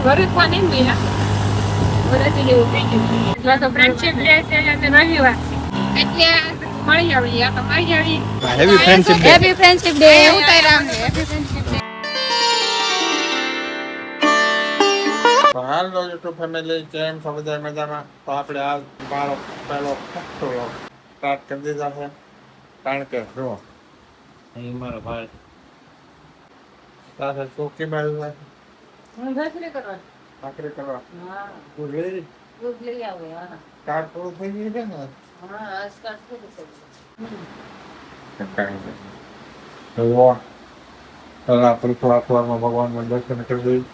ઘરે ખાને મેં ઘરેથી જેવું થઈ ગયું એટલે તો ફ્રેન્ડશિપ ડે છે અને રવિવાર એટલે મળી આવી આ તો મળી આવી happy friendship day. Happy friendship day. ઉતાર્યા અમને હેપી ફ્રેન્ડશિપ ડે. હાલો યુટ્યુબ ફેમિલી, કેમ છો બધા મજામાં? તો આપણે આ મારો પહેલો સ્ટાર્ટ કરી દીધા છે, કારણ કે જો અહીં મારો ભાઈ સાથે ચોકી બાજુ હું ભાખરી કરવા. ભાખરી કરવા હા, તું રેડી? દૂધ લઈ આવો. હા, સ્ટાર્ટ પૂરું થઈ ગયું છે ને? હા, આજકાલ શું છે? કારણ કે તો પેલા થોડા ભગવાનના દર્શન કરી દઈએ.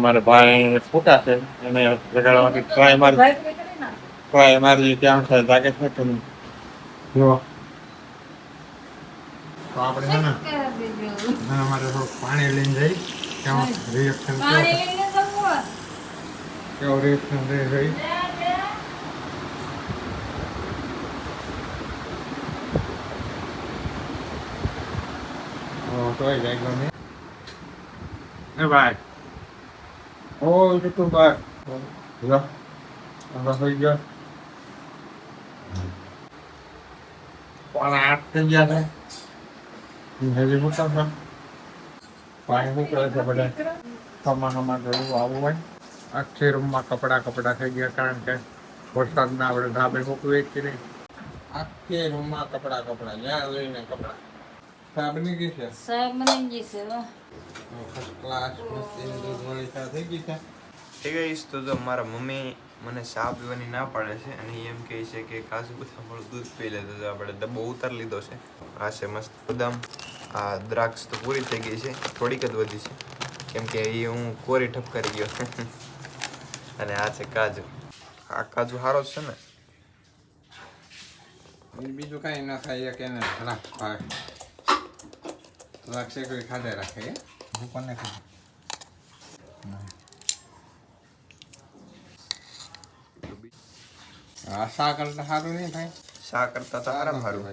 મારા ભાઈ ફૂટા છે એને જગાડવાની ટ્રાય મારી ભાખરી કરી નાખ. ટ્રાય મારી ત્યાં છે જાગે છે કે નહીં. જો તો આપણે છે ને કરી દેજો. અમારે થોડું પાણી લઈને જઈ કેવું રિએક્શન પાણી લઈને જવું. કેવું રિએક્શન થઈ જઈ. તોય જાય ગમે એ ભાઈ ઓ યુટ્યુબ ભાઈ લો আমরা થઈ ગયા પણ 8 થઈ ગયા છે હેવી મોટા છે પાણી શું કરે છે બધા સમાનમાં જોયું આવું હોય આખી રૂમમાં કપડા થઈ ગયા કારણ કે વરસાદના આપણે ધાબે મૂકવી જ નહીં આખી રૂમમાં કપડા જ્યાં જોઈને કપડા સાબની ગઈ છે સાહેબ મને જી છે ફર્સ્ટ ક્લાસ મસ્તીની દૂધ વાળી ચા થઈ ગઈ છે. ઠીક છે તો મારા મમ્મી મને ચા પીવાની ના પાડે છે અને એમ કહે છે કે કાજુ બદામવાળું દૂધ પી લે તો આપણે ડબ્બો ઉતારી લીધો છે. આ છે મસ્ત બદામ. આ દ્રાક્ષ તો પૂરી થઈ ગઈ છે, થોડીક જ વધી છે કેમ કે એ હું કોરી ઠપ કરી ગયો અને આ છે કાજુ. આ કાજુ સારો જ છે ને? બીજું કઈ ના થાય કે એને રાખ રાખશે કોઈ ખાધે રાખે હું કોને ખાધે આ શા કરતા સારું નહીં ભાઈ શા કરતા તો આરામ સારું.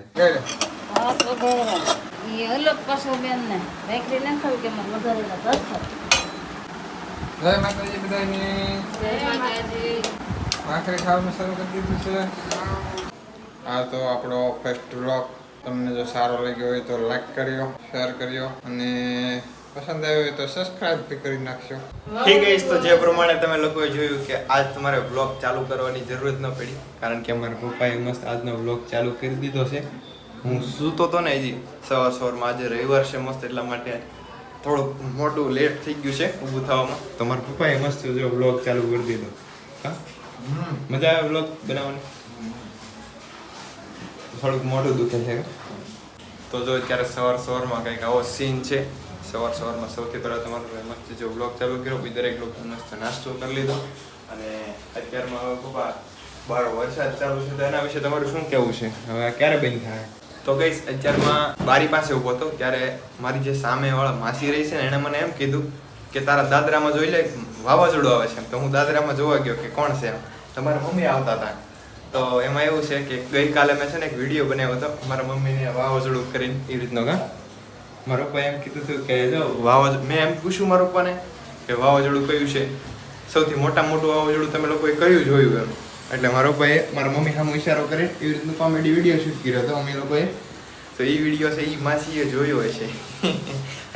હા તો બરાબર. એ અલગ પાછો બેન ને ભાખરી ના ખાવ કે મને વધારે ના દસ ખાવ. જય માતાજી બધાને. જય માતાજી. ભાખરી ખાવાનું શરૂ કરી દીધું છે. આ તો આપણો ફર્સ્ટ વ્લોગ. તમને જો સારો લાગ્યો હોય તો લાઈક કર્યો, શેર કર્યો અને પસંદ આવ્યો હોય તો સબસ્ક્રાઇબ બી કરી નાખશો. ઠીક છે તો જે પ્રમાણે તમે લોકોએ જોયું કે આજ તમારે વ્લોગ ચાલુ કરવાની જરૂરત ન પડી કારણ કે અમારા પપ્પાએ મસ્ત આજનો વ્લોગ ચાલુ કરી દીધો છે. હું સૂતો તો ને હજી સવારમાં આજે રવિવાર છે મસ્ત એટલા માટે થોડુંક મોટું લેટ થઈ ગયું છે ઊભું થવામાં. તો મારા પપ્પાએ મસ્ત જો વ્લોગ ચાલુ કરી દીધો. હા મજા આવે વ્લોગ બનાવવાની? થોડુંક મોઢું દુખે છે તો જો અત્યારે સવારમાં કંઈક આવો સીન છે. સવારમાં સૌથી પહેલાં તમારું મસ્ત જો વ્લોગ ચાલુ કર્યો પછી દરેક લોકો મસ્ત નાસ્તો કરી લીધો અને અત્યારમાં હવે પપ્પા બહાર વરસાદ ચાલુ છે તો એના વિશે તમારું શું કહેવું છે? હવે આ ક્યારે બંધ થાય? તો ગઈશ અત્યારમાં બારી પાસે ઊભો હતો ત્યારે મારી જે સામેવાળા માસી રહી છે ને એણે મને એમ કીધું કે તારા દાદરામાં જોઈ લે વાવાઝોડું આવે છે. તો હું દાદરામાં જોવા ગયો કે કોણ છે એમ. તમારા મમ્મી આવતા હતા. તો એમાં એવું છે કે ગઈકાલે મેં છે ને એક વિડીયો બનાવ્યો હતો મારા મમ્મીને વાવાઝોડું કરીને એ રીતનો. મારા પપ્પાએ એમ કીધું હતું કે જો વાવાઝોડું મેં એમ પૂછ્યું મારા પપ્પાને કે વાવાઝોડું કયું છે સૌથી મોટું વાવાઝોડું તમે લોકોએ કયું જોયું એમ. એટલે મારા પપ્પાએ મારા મમ્મી સામે ઇશારો કરી એવી રીતનું કોમેડી વિડીયો શૂટ કર્યો હતો અમે લોકોએ. તો એ વિડીયો છે એ માસીએ જોયો હોય છે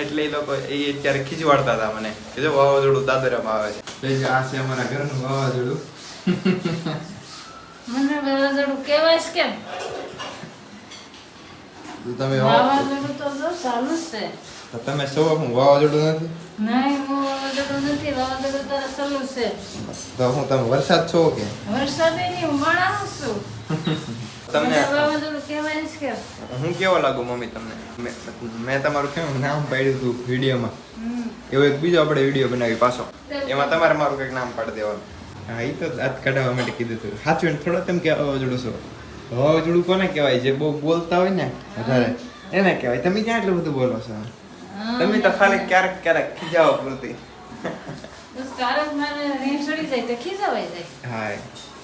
એટલે એ લોકો એ અત્યારે ખીજવાડતા હતા મને કે જો વાવાઝોડું દાદરામાં આવે છે. એટલે આ છે અમારા ઘરનું વાવાઝોડું. મને વાવાઝોડું કહેવાય છે કેમ? તમે વાવાઝોડું તો જો ચાલુ જ છે. તમે સૌ હું વાવાઝોડું નથી? નહીં હું વાવાઝોડું નથી. વાવાઝોડું તારા ચાલુ છે. તો હું તમે વરસાદ છો કે? વરસાદે નહીં હું માણસ છું. તમને વાવાઝોડું કહેવાય છે કેમ? હું કેવો લાગુ મમ્મી તમને? મેં તમારું કેવું નામ પાડ્યું હતું વિડીયોમાં. હમ. એવો એક બીજો આપણે વિડીયો બનાવી પાછો એમાં તમારે મારું કંઈક નામ પાડી દેવાનું. હા એ તો દાંત કાઢવા માટે કીધું હતું. સાચું થોડો તેમ કે વાવાઝોડું છો. વાવાઝોડું કોને કહેવાય? જે બહુ બોલતા હોય ને વધારે એને કહેવાય. તમે ક્યાં એટલું બધું બોલો છો? તમે તો ખાલી ક્યારેક ખીજાવો પૂરતી. બસ કારક મારે રેમ ચડી જાય તો ખીજાવાઈ જાય. હા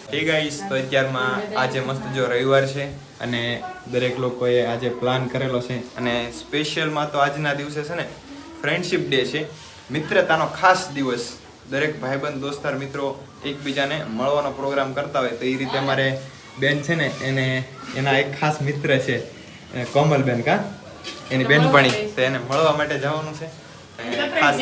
ઠીક ગાઈસ તો અત્યારમાં આજે મસ્ત જો રવિવાર છે અને દરેક લોકોએ આજે પ્લાન કરેલો છે અને સ્પેશિયલમાં તો આજના દિવસે છે ને ફ્રેન્ડશિપ ડે છે. મિત્રતાનો ખાસ દિવસ. દરેક ભાઈબંધ દોસ્તાર મિત્રો એકબીજાને મળવાનો પ્રોગ્રામ કરતા હોય તો એ રીતે અમારે બેન છે ને એના એક ખાસ મિત્ર છે કોમલબેન કા એની બેનપણી તો એને મળવા માટે જવાનું છે. ખાસ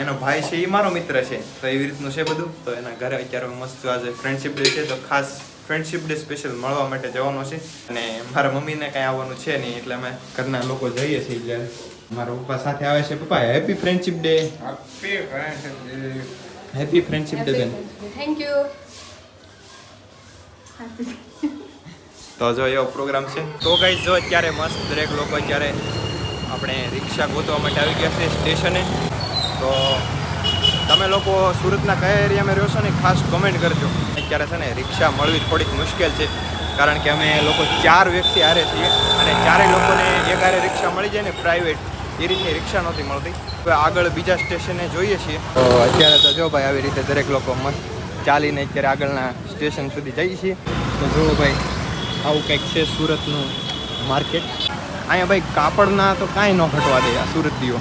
એનો ભાઈ છે એ મારો મિત્ર છે તો એવી રીતનું છે બધું. તો એના ઘરે અત્યારે મસ્ત આજે ફ્રેન્ડશિપ ડે છે તો ખાસ ફ્રેન્ડશિપ ડે સ્પેશિયલ મળવા માટે જવાનો છે. અને મારા મમ્મીને કાંઈ આવવાનું છે નહીં એટલે અમે ઘરના લોકો જઈએ છીએ. એટલે મારા પપ્પા સાથે આવે છે. પપ્પા happy friendship day. Happy friendship day બેન. Thank you. તો જો એવો પ્રોગ્રામ છે. તો ગાઈસ જો અત્યારે મસ્ત દરેક લોકો અત્યારે આપણે રિક્ષા ગોતવા માટે આવી ગયા છે સ્ટેશને. તો તમે લોકો સુરતના કયા એરિયામાં રહ્યો છો ને ખાસ કમેન્ટ કરજો. અત્યારે છે ને રિક્ષા મળવી થોડીક મુશ્કેલ છે કારણ કે અમે લોકો 4 વ્યક્તિ હારે છીએ અને 4 લોકોને એક હારે રિક્ષા મળી જાય ને પ્રાઇવેટ એ રીતની રિક્ષા નહોતી મળતી. હવે આગળ બીજા સ્ટેશને જોઈએ છીએ. તો અત્યારે તો જો ભાઈ આવી રીતે દરેક લોકો મસ્ત ચાલીને અત્યારે આગળના સ્ટેશન સુધી જઈએ છીએ. તો જુઓ ભાઈ આવું કંઈક છે સુરતનું માર્કેટ. અહીંયા ભાઈ કાપડના તો કાંઈ ન ઘટવા દે આ સુરતીઓ.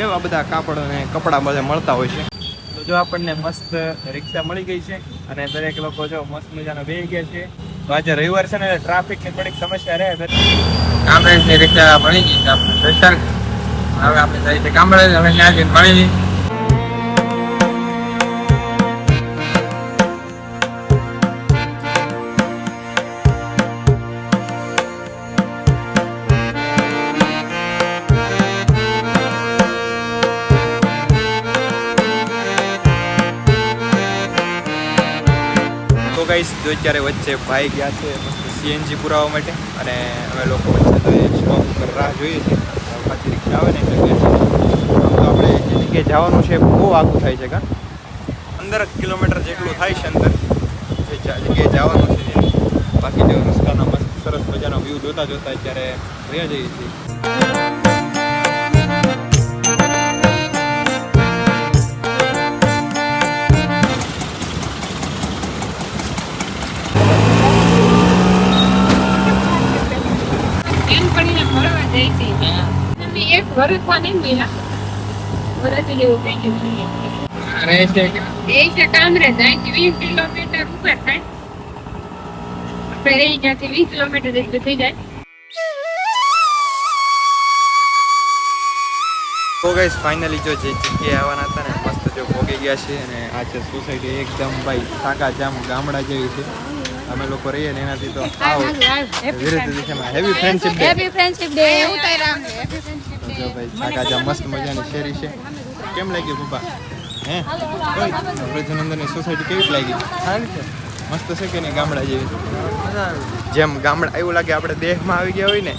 એવા બધા કાપડ અને કપડાં બધા મળતા હોય છે. તો જો આપણને મસ્ત રિક્ષા મળી ગઈ છે અને દરેક લોકો જો મસ્ત મજાના બેસી ગયા છે. તો આજે રવિવાર છે ને ટ્રાફિકની થોડીક સમસ્યા રહે. કામરેજની રિક્ષા મળી ગઈ છે આપણે સ્પેશિયલ. હવે આપણે જઈએ છીએ કામરેજ. હવે ત્યાં જઈને મળી ગાઈસ જો અત્યારે વચ્ચે ભાઈ ગયા છે મસ્ત સીએનજી પુરાવા માટે અને અમે લોકો વચ્ચે તો એ સ્ટોપ પર રાહ જોઈએ છીએ. પાછી રિક્ષા આવે ને એટલે બેસીએ. તો આપણે જે જગ્યાએ જવાનું છે બહુ આગું થાય છે કા 15 કિલોમીટર જેટલું થાય છે અંદર જે જગ્યાએ જવાનું છે. બાકી જો રસ્તાનો મસ્ત સરસ મજાનો વ્યૂ જોતા જોતા અત્યારે રહ્યા જઈએ છીએ. એક વર્ષમાં નહીં મળ્યા. વર્ષ જેવું થઈ ગયું. અરે છે કે એ છે કામરેજ. અહીંથી 20 કિલોમીટર ઉપર થાય. આપણે અહીંયાથી 20 કિલોમીટર જેટલું થઈ જાય. તો ગાઈસ ફાઇનલી જો જે જગ્યાએ આવવાના હતા ને મસ્ત જો પહોંચી ગયા છે. અને આ છે સોસાયટી એકદમ ભાઈ સાકાજામ ગામડા જેવી છે. અમે લોકો રહીએ ને એનાથી તો વિરુદ્ધ દિશામાં. Happy friendship day. Happy friendship day. ઉતારામ હેપી ફ્રેન્ડશિપ ડે. જો ભાઈ સાકાજામ મસ્ત મજાની શેરી છે. કેમ લાગ્યું પપ્પા? હે બ્રજનંદનની સોસાયટી કેવી લાગી? સારી છે. મસ્ત છે કે નહીં ગામડા જેવી? જેમ ગામડા એવું લાગે આપણે દેશમાં આવી ગયા હોય ને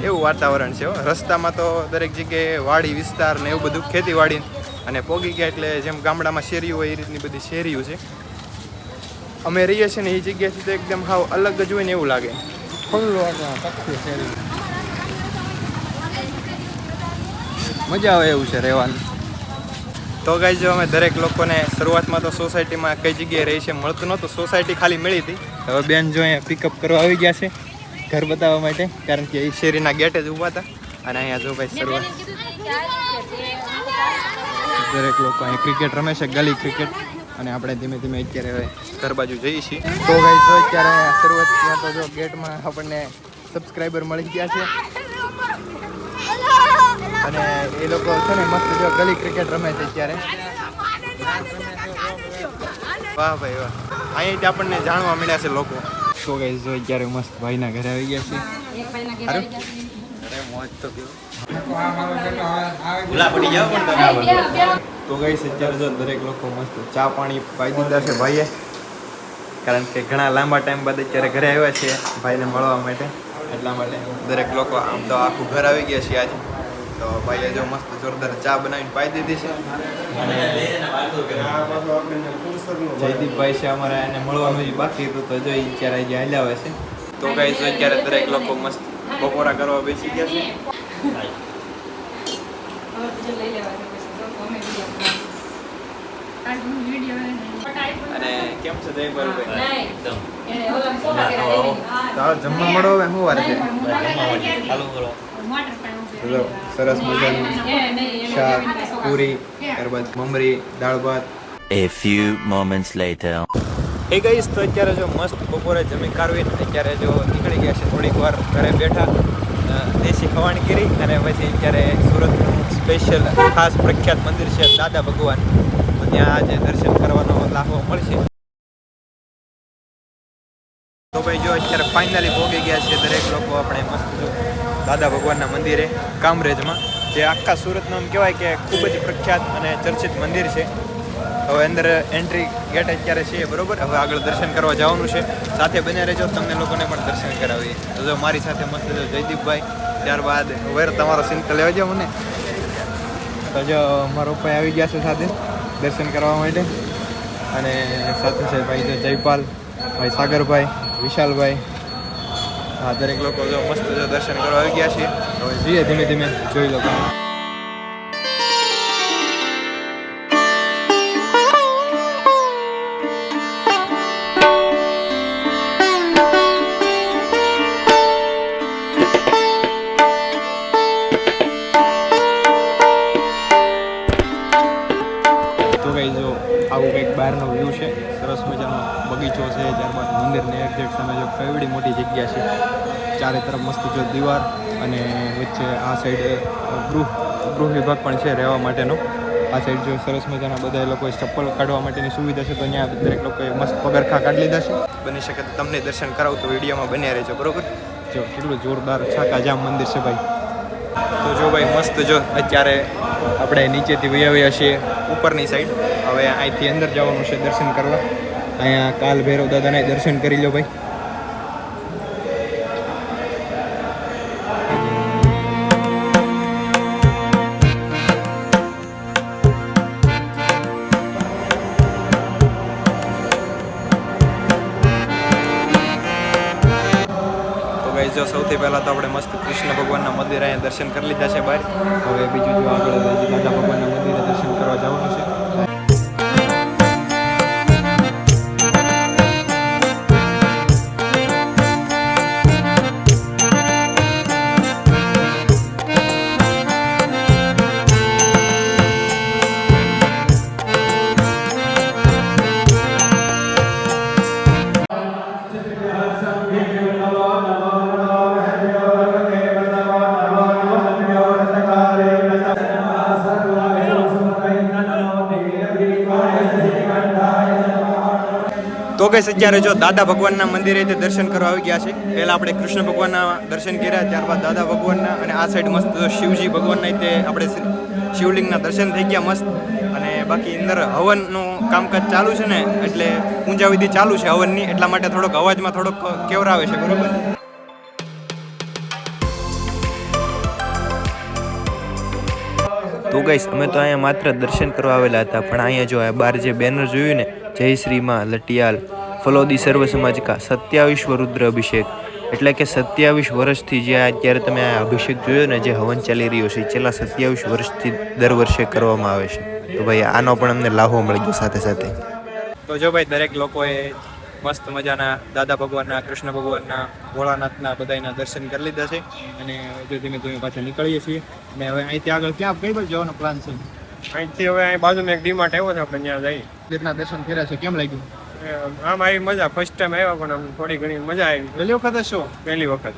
એવું વાતાવરણ છે. રસ્તામાં તો દરેક જગ્યાએ વાડી વિસ્તાર ને એવું બધું ખેતીવાડી અને પોગી ગયા એટલે જેમ ગામડામાં શેરીઓ હોય એ રીતની બધી શેરીઓ છે. અમે રહીએ છીએ ને એ જગ્યાથી તો એકદમ હાવ અલગ જ હોય ને એવું લાગે. ખુલ્લું પક્ષી શેરી. મજા આવે એવું છે રહેવાનું. તો ગાઈસ જો અમે દરેક લોકોને શરૂઆતમાં તો સોસાયટીમાં કઈ જગ્યાએ રહી છે મળતું નહોતું. સોસાયટી ખાલી મળી હતી. હવે બેન જો અહીંયા પિકઅપ કરવા આવી ગયા છે ઘર બતાવવા માટે કારણ કે એ શેરીના ગેટે જ ઊભા હતા. અને અહીંયા જો ભાઈ શરૂઆત દરેક લોકો અહીંયા ક્રિકેટ રમે છે ગલી ક્રિકેટ. અને આપણે ધીમે ધીમે અત્યારે હવે ઘર બાજુ જઈએ છીએ. તો ગાઈસ જો અત્યારે શરૂઆતમાં તો જો ગેટમાં આપણને સબસ્ક્રાઈબર મળી ગયા છે અને એ લોકો છે ને મસ્ત જો ગલી ક્રિકેટ રમે છે અત્યારે. વાહ ભાઈ વાહ. અહીંથી આપણને જાણવા મળ્યા છે લોકો. તો ગાઈસ જો અત્યારે મસ્ત ભાઈના ઘરે આવી ગયા છે. અરે મોજ તો કેવું. તો ગાઈસ અત્યારે જો દરેક લોકો મસ્ત ચા પાણી પાઈ દીધા છે ભાઈએ કારણ કે ઘણા લાંબા ટાઈમ બાદ અત્યારે ઘરે આવ્યા છે ભાઈને મળવા માટે. એટલા માટે દરેક લોકો આમ તો આખું ઘર આવી ગયા છે આજે. તો ભાઈએ જો મસ્ત જોરદાર ચા બનાવીને પાઈ દીધી છે. અને જયદીપભાઈ છે અમારા એને મળવાનું જ બાકી હતું તો જો અત્યારે આજે હાલ્યા આવે છે. તો ગાઈસ અત્યારે દરેક લોકો મસ્ત બપોરા કરવા બેસી ગયા છે. અને કેમ છે જયભાઈ? જમવા મળો હવે શું વાર છે? સરસ મજાનું શાક પૂરી, ત્યારબાદ મમરી, દાળ ભાત. A few moments later. એ ગઈશ તો અત્યારે જો મસ્ત બપોરે જમી કાઢવીને અત્યારે જો નીકળી ગયા છે થોડીક વાર ઘરે બેઠા દેશી ખવાણી કરી અને પછી અત્યારે સુરતનું સ્પેશિયલ ખાસ પ્રખ્યાત મંદિર છે દાદા ભગવાન, તો ત્યાં આજે દર્શન કરવાનો લાભો મળશે. તો ભાઈ જો અત્યારે ફાઇનલી પહોંચી ગયા છે દરેક લોકો આપણે મસ્ત દાદા ભગવાનના મંદિરે કામરેજમાં, જે આખા સુરતનું આમ કહેવાય કે ખૂબ જ પ્રખ્યાત અને ચર્ચિત મંદિર છે. હવે અંદર એન્ટ્રી ગેટ અત્યારે છે બરોબર. હવે આગળ દર્શન કરવા જવાનું છે, સાથે બન્યા રહેજો, તમને લોકોને પણ દર્શન કરાવીએ. તો જો મારી સાથે મસ્ત જો જયદીપભાઈ, ત્યારબાદ વેર તમારો સિંક લેવા જાવ મને. તો જો મારો પપ્પા આવી ગયા છે સાથે દર્શન કરવા માટે, અને સાથે છે ભાઈ જો જયપાલ, ભાઈ સાગરભાઈ, વિશાલભાઈ, હા દરેક લોકો જો મસ્ત જો દર્શન કરવા આવી ગયા છે. હવે જઈએ ધીમે ધીમે, જોઈ લો. આવું કંઈક બહારનો વ્યૂ છે, સરસ મજાનો બગીચો છે, ત્યારબાદ મંદિરની એક્ઝેક્ટ સામે જો કેવડી મોટી જગ્યા છે, ચારે તરફ મસ્ત જો દીવાર, અને વચ્ચે આ સાઈડ ગૃહ વિભાગ પણ છે રહેવા માટેનો. આ સાઈડ જો સરસ મજાના બધા લોકોએ ચપ્પલ કાઢવા માટેની સુવિધા છે, તો અહીંયા દરેક લોકોએ મસ્ત પગરખા કાઢી લીધા છે. બની શકે તો તમને દર્શન કરાવું તો વિડીયોમાં બન્યા રહેજો બરોબર. જો કેટલું જોરદાર છાકાજામ મંદિર છે ભાઈ. તો જો ભાઈ મસ્ત જો અત્યારે આપણે નીચેથી વહી આવ્યા છીએ ઉપરની સાઈડ. હવે અહીંથી અંદર જવાનું છે દર્શન કરવા. અહીંયા કાલ ભૈરવ દાદાના દર્શન કરી લો ભાઈ. જો સૌથી પહેલાં તો આપણે મસ્ત કૃષ્ણ ભગવાનના મંદિર અહીંયા દર્શન કરી લીધા છે બહાર. હવે બીજું જો આગળ દાદા ભગવાનના મંદિરે દર્શન કરવા જવાનું છે. તો ગઈસ અત્યારે જો દાદા ભગવાનના મંદિરે દર્શન કરવા આવી ગયા છે. પહેલાં આપણે કૃષ્ણ ભગવાનના દર્શન કર્યા, ત્યારબાદ દાદા ભગવાનના, અને આ સાઈડ મસ્ત શિવજી ભગવાનના તે આપણે શિવલિંગના દર્શન થઈ ગયા મસ્ત. અને બાકી અંદર હવનનું કામકાજ ચાલુ છે ને, એટલે પૂજા વિધિ ચાલુ છે હવનની, એટલા માટે થોડોક અવાજમાં થોડોક કેવરાવે છે બરોબર. તો ગાઈસ અમે તો અહીંયા માત્ર દર્શન કરવા આવેલા હતા, પણ અહીંયા જો બહાર જે બેનર જોયું ને, જય શ્રી માં લટિયાલ ફલોદી સર્વ સમાજ કા 27 રુદ્ર અભિષેક, એટલે કે 27 વર્ષથી જે અત્યારે તમે આ અભિષેક જોયો ને, જે હવન ચાલી રહ્યો છે, છેલ્લા 27 વર્ષથી દર વર્ષે કરવામાં આવે છે. તો ભાઈ આનો પણ અમને લાભો મળી ગયો સાથે સાથે. તો જો ભાઈ દરેક લોકોએ મસ્ત મજાના દાદા ભગવાનના, કૃષ્ણ ભગવાનના, ભોળાનાથના બધાના દર્શન કરી લીધા છે. અને જો ધીમે ધીમે પાછા નીકળીએ છીએ. અને હવે અહીંથી આગળ ક્યાં કઈ બાજુ જવાનો પ્લાન છે? અહીંથી હવે અહીં બાજુમાં એક ડીમાર્ટ આવ્યો છે, આપણે ત્યાં જઈએ. મંદિરના દર્શન કર્યા છે, કેમ લાગ્યું? આમ આવી મજા, ફર્સ્ટ ટાઈમ આવ્યા પણ આમ થોડી ઘણી મજા આવી. પહેલી વખત શું? પહેલી વખત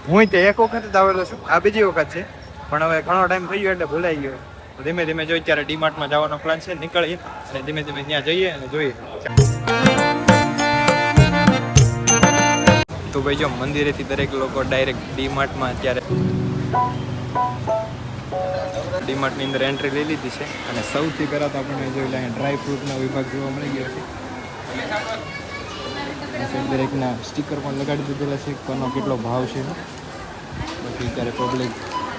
હું તે એક વખત જ આવેલો છું, આ બીજી વખત છે, પણ હવે ઘણો ટાઈમ થઈ ગયો એટલે ભૂલાઈ ગયો. ધીમે ધીમે જો અત્યારે ડીમાર્ટમાં જવાનો પ્લાન છે, નીકળીએ અને ધીમે ધીમે ત્યાં જઈએ અને જોઈએ. તો ભાઈ જો મંદિરેથી દરેક લોકો ડાયરેક્ટ ડીમાર્ટમાં અત્યારે ડીમાર્ટની અંદર એન્ટ્રી લઈ લીધી છે. અને સૌથી પહેલાં તો આપણને જોઈ લે ડ્રાય ફ્રૂટનો વિભાગ જોવા મળી ગયો છે. દરેકના સ્ટીકર પણ લગાડી દીધેલા છે, કોનો કેટલો ભાવ છે. બાકી અત્યારે પબ્લિક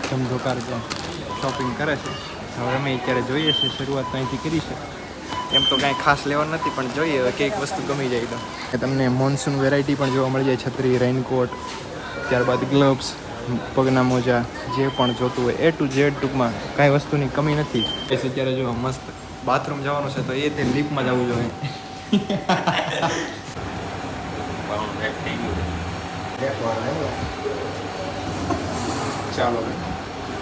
ધમધોકાર શોપિંગ કરે છે. હવે અમે અત્યારે જોઈએ છીએ, શરૂઆત અહીંથી કરી છે. એમ તો કાંઈ ખાસ લેવા નથી, પણ જોઈએ હવે કંઈક વસ્તુ ગમી જાય તો. તમને મોન્સૂન વેરાયટી પણ જોવા મળી જાય, છત્રી, રેઇનકોટ, ત્યારબાદ ગ્લવ્સ, પગના મોજા, જે પણ જોતું હોય A to Z ટૂંકમાં કાંઈ વસ્તુની કમી નથી. બસ અત્યારે જો મસ્ત બાથરૂમ જવાનું છે, તો એ તે લીપમાં જવું જોઈએ. ચાલો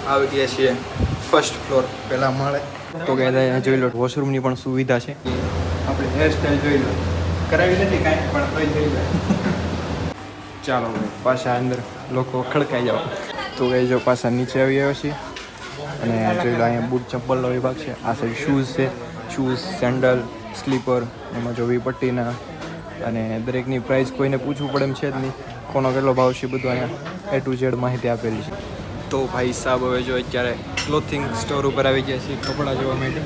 આવી ગયા છીએ ફર્સ્ટ ફ્લોર પહેલા માળે. તો કે અહીંયા જોઈ લો વોશરૂમની પણ સુવિધા છે. આપણે હેરસ્ટાઈલ જોઈ લો, કરાવી નથી કાંઈ પણ તોય જોઈ લો. ચાલો ભાઈ પાછા અંદર લોકો ખડકાઈ જાઓ. તો કે જો પાછા નીચે આવી આવ્યો છીએ અને જોઈ લો અહીંયા બૂટ ચપ્પલનો વિભાગ છે. આ સાઈડ શૂઝ છે, શૂઝ, સેન્ડલ, સ્લીપર, એમાં જો વીપટ્ટીના અને દરેકની પ્રાઇસ કોઈને પૂછવું પડે એમ છે જ નહીં. કોનો કેટલો ભાવ છે બધું અહીંયા A to Z માહિતી આપેલી છે. તો ભાઈ સાહેબ હવે જો અત્યારે ક્લોથિંગ સ્ટોર ઉપર આવી ગયા છે કપડાં જોવા માટે.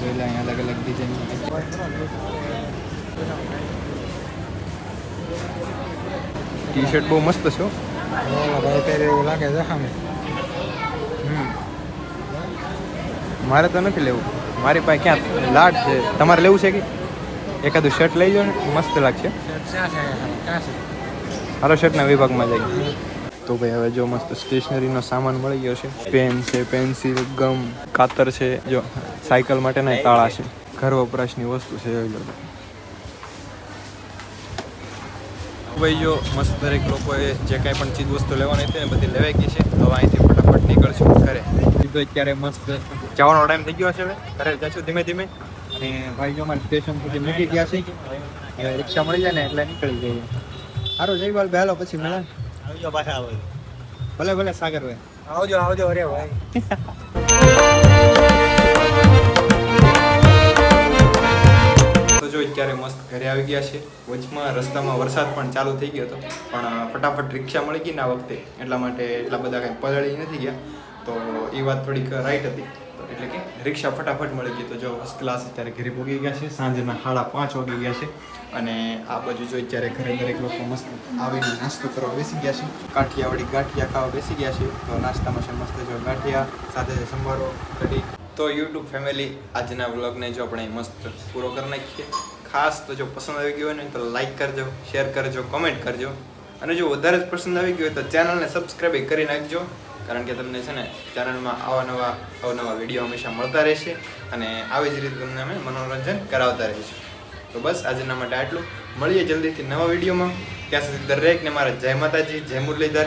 જોઈ લે અહીંયા અલગ અલગ ડિઝાઇન ટી શર્ટ બહુ મસ્ત છે. એવું લાગે છે સામે. મારે તો નથી લેવું, મારી પાસે ક્યાં લાટ છે. તમારે લેવું છે કે એકાદું શર્ટ લઈ લો ને, મસ્ત લાગશે. હાલો શર્ટના વિભાગમાં જઈએ. તો ભાઈ હવે જો મસ્ત સ્ટેશનરીનો સામાન મળી ગયો છે. પેન છે, પેન્સિલ, ગમ, કાતર છે, જો સાયકલ માટેના તાળા છે, ઘર વપરાશની વસ્તુ છે. ભાઈ જો મસ્ત દરેક લોકોએ જે કાંઈ પણ ચીજ વસ્તુ લેવાની હતી ને બધી લેવાઈ ગઈ છે. હવે અહીંથી ફટાફટ નીકળશું ઘરે. તો અત્યારે મસ્ત જવાનો ટાઈમ થઈ ગયો છે. હવે ઘરે જશું ધીમે ધીમે. અને ભાઈ જો અમારે સ્ટેશન સુધી મૂકી ગયા છે. હવે રિક્ષા મળી જાય ને એટલે નીકળી જઈએ. સારું જઈ બાલ બેહાલો પછી મળે. આવજો પાછા આવે. ભલે ભલે સાગર ભાઈ આવજો આવજો અરે ભાઈ. તો જો અત્યારે મસ્ત ઘરે આવી ગયા છે. વચમાં રસ્તામાં વરસાદ પણ ચાલુ થઈ ગયો હતો પણ ફટાફટ રિક્ષા મળી ગઈ ને આ વખતે, એટલા માટે એટલા બધા કંઈ પલળી નથી ગયા. તો એ વાત થોડીક રાઈટ હતી. એટલે કે રિક્ષા ફટાફટ મળી ગઈ. તો જો ફર્સ્ટ ક્લાસ અત્યારે ઘરે પહોંચી ગયા છે. સાંજના 5:30 વાગી ગયા છે. અને આ બાજુ જો અત્યારે ઘરે દરેક લોકો મસ્ત આવીને નાસ્તો કરવા બેસી ગયા છે. કાઠિયાવાડી ગાંઠિયા ખાવા બેસી ગયા છે. તો નાસ્તામાં છે મસ્ત જો ગાંઠિયા સાથે સંભારો, કઢી. તો યુટ્યુબ ફેમિલી આજના વ્લોગને જો આપણે મસ્ત પૂરો કરી નાખીએ. ખાસ તો જો પસંદ આવી ગયો હોય ને તો લાઈક કરજો, શેર કરજો, કમેન્ટ કરજો. અને જો વધારે જ પસંદ આવી ગયો હોય તો ચેનલને સબસ્ક્રાઈબ કરી નાખજો. કારણ કે તમને છે ને ચેનલમાં અવનવા વિડીયો હંમેશા મળતા રહેશે અને આવી જ રીતે તમને અમે મનોરંજન કરાવતા રહીશું. તો બસ આજના માટે આટલું. મળીએ જલ્દીથી નવા વિડીયોમાં. ત્યાં સુધી દરેકને મારા જય માતાજી, જય મુરલીધર.